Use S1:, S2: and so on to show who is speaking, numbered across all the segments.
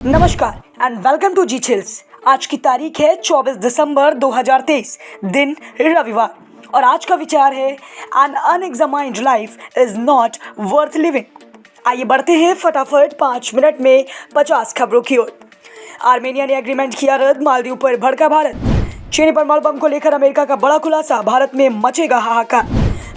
S1: नमस्कार and welcome to G chills. आज की तारीख है 24 दिसंबर 2023, दिन रविवार, और आज का विचार है an unexamined life is not worth living. आइए बढ़ते हैं फटाफट 5 मिनट में 50 खबरों की ओर। आर्मेनिया ने एग्रीमेंट किया रद्द, मालदीव पर भड़का भारत। चीनी परमाणु बम को लेकर अमेरिका का बड़ा खुलासा, भारत में मचेगा हाहाकार।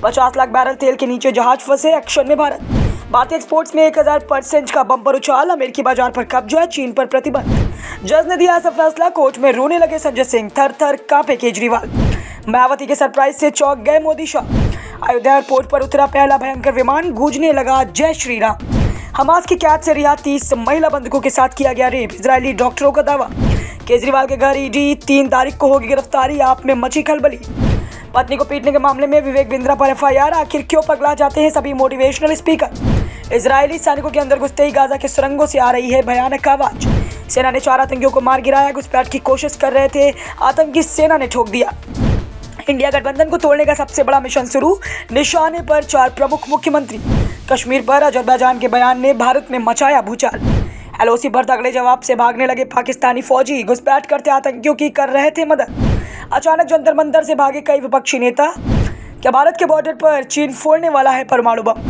S1: 50 लाख बैरल तेल के नीचे जहाज फंसे, एक्शन में भारत। भारतीय एक्सपोर्ट्स में 1000% का बम्पर उछाल, अमेरिकी बाजार पर कब्जा, चीन पर प्रतिबंध। जज ने दिया ऐसा फैसला, कोर्ट में रोने लगे संजय सिंह, थर थर कांपे केजरीवाल। मायावती के सरप्राइज से चौंक गए मोदी शाह। अयोध्या एयरपोर्ट पर उतरा पहला भयंकर विमान, गूंजने लगा जय श्री राम। हमास की कैद से रिहा 30 महिला बंधकों के साथ किया गया रेप, इजरायली डॉक्टरों का दावा। केजरीवाल के घर ईडी 3 तारीख को होगी गिरफ्तारी, आप में मची खलबली। पत्नी को पीटने के मामले में विवेक बिंद्रा पर एफआईआर, आखिर क्यों पगला जाते हैं सभी मोटिवेशनल स्पीकर। इजरायली सैनिकों के अंदर घुसते ही गाजा के सुरंगों से आ रही है भयानक आवाज। सेना ने 4 आतंकियों को मार गिराया, घुसपैठ की कोशिश कर रहे थे आतंकी, सेना ने ठोक दिया। इंडिया गठबंधन को तोड़ने का सबसे बड़ा मिशन शुरू, निशाने पर 4 प्रमुख मुख्यमंत्री। कश्मीर पर अजरबैजान के बयान ने भारत में मचाया भूचाल। एलओसी पर तगड़े जवाब से भागने लगे पाकिस्तानी फौजी, घुसपैठ करते आतंकियों की कर रहे थे मदद। अचानक जंतर मंतर से भागे कई विपक्षी नेता। क्या भारत के बॉर्डर पर चीन फोड़ने वाला है परमाणु बम?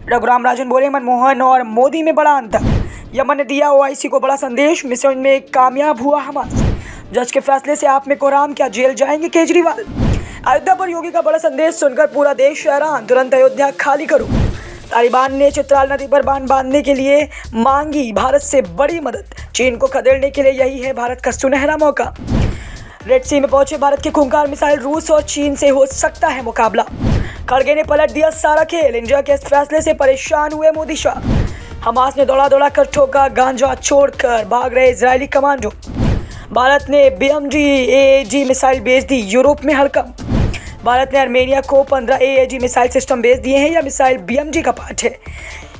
S1: रघुराम राजन बोले, मनमोहन और मोदी में बड़ा अंतर। यमन ने दिया ओआईसी को बड़ा संदेश, मिशन में कामयाब हुआ हमास। जज के फैसले से आप में कोहराम, क्या जेल जाएंगे केजरीवाल? अयोध्या पर योगी का बड़ा संदेश सुनकर पूरा देश हैरान, तुरंत अयोध्या खाली करो। तालिबान ने चित्राल नदी पर बांध बांधने के लिए मांगी भारत से बड़ी मदद, चीन को खदेड़ने के लिए यही है भारत का सुनहरा मौका। रेड सी में पहुंचे भारत के खूंखार मिसाइल, रूस और चीन से हो सकता है मुकाबला। खड़गे ने पलट दिया सारा खेल, इंडिया के इस फैसले से परेशान हुए मोदी शाह। हमास ने दौड़ा दौड़ा कर ठोका, गांजा छोड़कर भाग रहे इजरायली कमांडो। भारत ने BMG AAG मिसाइल भेज दी, यूरोप में हड़कंप। भारत ने आर्मेनिया को 15 AAG मिसाइल सिस्टम भेज दिए हैं, यह मिसाइल BMG का पार्ट है।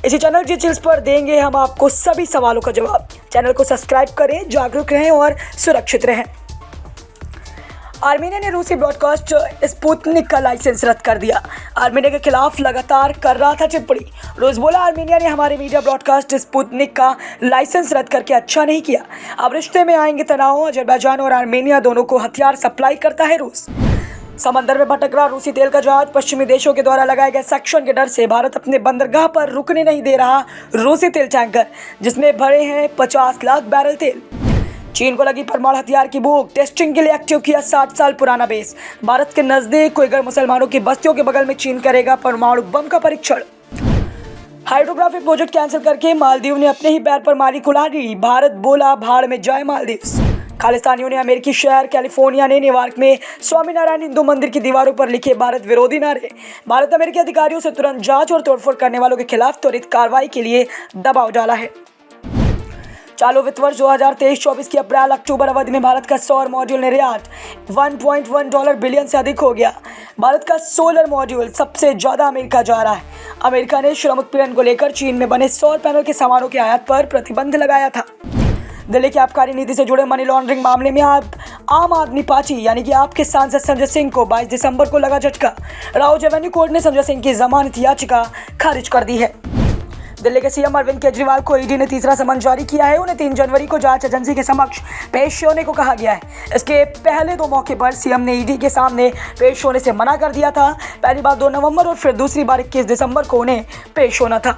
S1: इसी चैनल जी चिल्स पर देंगे हम आपको सभी सवालों का जवाब। चैनल को सब्सक्राइब करें, जागरूक रहें और सुरक्षित रहें। आर्मेनिया ने रूसी ब्रॉडकास्ट स्पुतनिक का लाइसेंस रद्द कर दिया। आर्मेनिया के खिलाफ लगातार कर रहा था टिप्पणी। रूस बोला, आर्मेनिया ने हमारे मीडिया ब्रॉडकास्ट स्पुतनिक का लाइसेंस रद्द करके अच्छा नहीं किया। अब रिश्ते में आएंगे तनाव, अजरबैजान और आर्मेनिया दोनों को हथियार सप्लाई करता है रूस। समंदर में भटक रहा रूसी तेल का जहाज, पश्चिमी देशों के द्वारा लगाए गए सेक्शन के डर से भारत अपने बंदरगाह पर रुकने नहीं दे रहा रूसी तेल टैंकर, जिसमें भरे हैं 50 लाख बैरल तेल। चीन को लगी परमाणु हथियार की भूख, टेस्टिंग के लिए एक्टिव किया 60 साल पुराना बेस। भारत के नजदीक कोईगर मुसलमानों की बस्तियों के बगल में चीन करेगा परमाणु बम का परीक्षण। हाइड्रोग्राफी प्रोजेक्ट कैंसिल करके मालदीव ने अपने ही पैर पर मारी कुल्हाड़ी, भारत बोला भाड़ में जाए मालदीव। खालिस्तानियों ने अमेरिकी शहर कैलिफोर्निया ने न्यूयॉर्क में स्वामीनारायण हिंदू मंदिर की दीवारों पर लिखे भारत विरोधी नारे। भारत अमेरिकी अधिकारियों से तुरंत जांच और तोड़फोड़ करने वालों के खिलाफ त्वरित कार्रवाई के लिए दबाव डाला है। चालू वित्त वर्ष 2023-24 की अप्रैल-अक्टूबर अवधि में भारत का सौर मॉड्यूल निर्यात $1.1 बिलियन से अधिक हो गया। भारत का सोलर मॉड्यूल सबसे ज्यादा अमेरिका जा रहा है। अमेरिका ने श्रम उत्पीड़न को लेकर चीन में बने सौर पैनल के सामानों के आयात पर प्रतिबंध लगाया था। दिल्ली की आबकारी नीति से जुड़े मनी लॉन्ड्रिंग मामले में आम आदमी पार्टी यानी कि आपके सांसद संजय सिंह को 22 दिसंबर को लगा झटका। राउज एवेन्यू कोर्ट ने संजय सिंह की जमानत याचिका खारिज कर दी है। दिल्ली के सीएम अरविंद केजरीवाल को ईडी ने तीसरा समन जारी किया है। उन्हें 3 जनवरी को जांच एजेंसी के समक्ष पेश होने को कहा गया है। इसके पहले 2 मौके पर सीएम ने ईडी के सामने पेश होने से मना कर दिया था। पहली बार 2 नवंबर और फिर दूसरी बार 21 दिसंबर को उन्हें पेश होना था।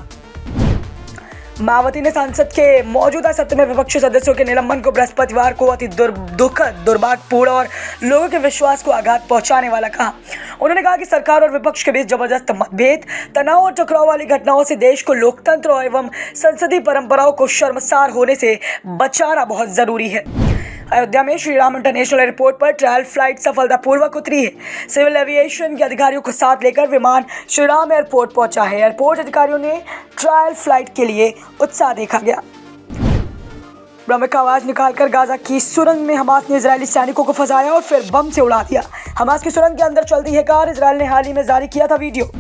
S1: मायावती ने संसद के मौजूदा सत्र में विपक्षी सदस्यों के निलंबन को बृहस्पतिवार को अति दुखद, दुर्भाग्यपूर्ण और लोगों के विश्वास को आघात पहुंचाने वाला कहा। उन्होंने कहा कि सरकार और विपक्ष के बीच जबरदस्त मतभेद, तनाव और टकराव वाली घटनाओं से देश को लोकतंत्र एवं संसदीय परंपराओं को शर्मसार होने से बचाना बहुत जरूरी है। अयोध्या में श्री राम इंटरनेशनल एयरपोर्ट पर ट्रायल फ्लाइट सफलतापूर्वक उतरी है। सिविल एविएशन के अधिकारियों को साथ लेकर विमान श्री राम एयरपोर्ट पहुंचा है। एयरपोर्ट अधिकारियों ने ट्रायल फ्लाइट के लिए उत्साह देखा गया। बम का आवाज निकालकर गाजा की सुरंग में हमास ने इजरायली सैनिकों को फंसाया और फिर बम से उड़ा दिया। हमास की सुरंग के अंदर चलती है कार, इजरायल ने हाल ही में जारी किया था वीडियो।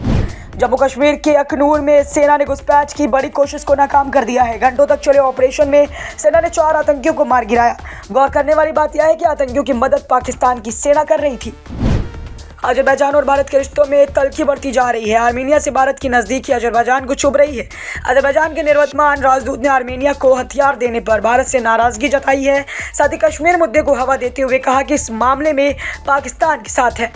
S1: जम्मू कश्मीर के अखनूर में सेना ने घुसपैठ की बड़ी कोशिश को नाकाम कर दिया है। घंटों तक चले ऑपरेशन में सेना ने 4 आतंकियों को मार गिराया। गौर करने वाली बात यह है कि आतंकियों की मदद पाकिस्तान की सेना कर रही थी। अजरबैजान और भारत के रिश्तों में तल्खी बढ़ती जा रही है। आर्मीनिया से भारत की नज़दीकी अजरबैजान को चुभ रही है। अजरबैजान के निवर्तमान राजदूत ने आर्मीनिया को हथियार देने पर भारत से नाराज़गी जताई है। साथ ही कश्मीर मुद्दे को हवा देते हुए कहा कि इस मामले में पाकिस्तान के साथ है।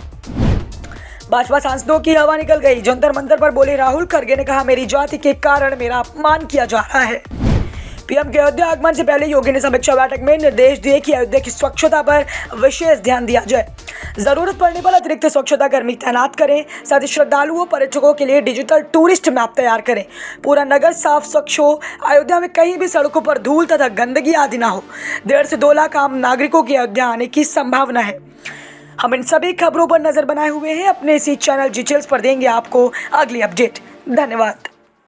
S1: भाजपा सांसदों की हवा निकल गई। जंतर मंतर पर बोले राहुल खड़गे ने कहा, मेरी जाति के कारण मेरा अपमान किया जा रहा है। पीएम के अयोध्या आगमन से पहले योगी ने समीक्षा बैठक में निर्देश दिए कि अयोध्या की स्वच्छता पर विशेष ध्यान दिया जाए। जरूरत पड़ने पर अतिरिक्त स्वच्छता कर्मी तैनात करें। साथ ही श्रद्धालुओं पर्यटकों के लिए डिजिटल टूरिस्ट मैप तैयार करें। पूरा नगर साफ स्वच्छ हो। अयोध्या में कहीं भी सड़कों पर धूल तथा गंदगी आदि ना हो। 1.5 से 2 लाख आम नागरिकों की अयोध्या आने की संभावना है। हम इन सभी खबरों पर नजर बनाए हुए हैं। अपने इसी चैनल डिटेल्स पर देंगे आपको अगली अपडेट। धन्यवाद।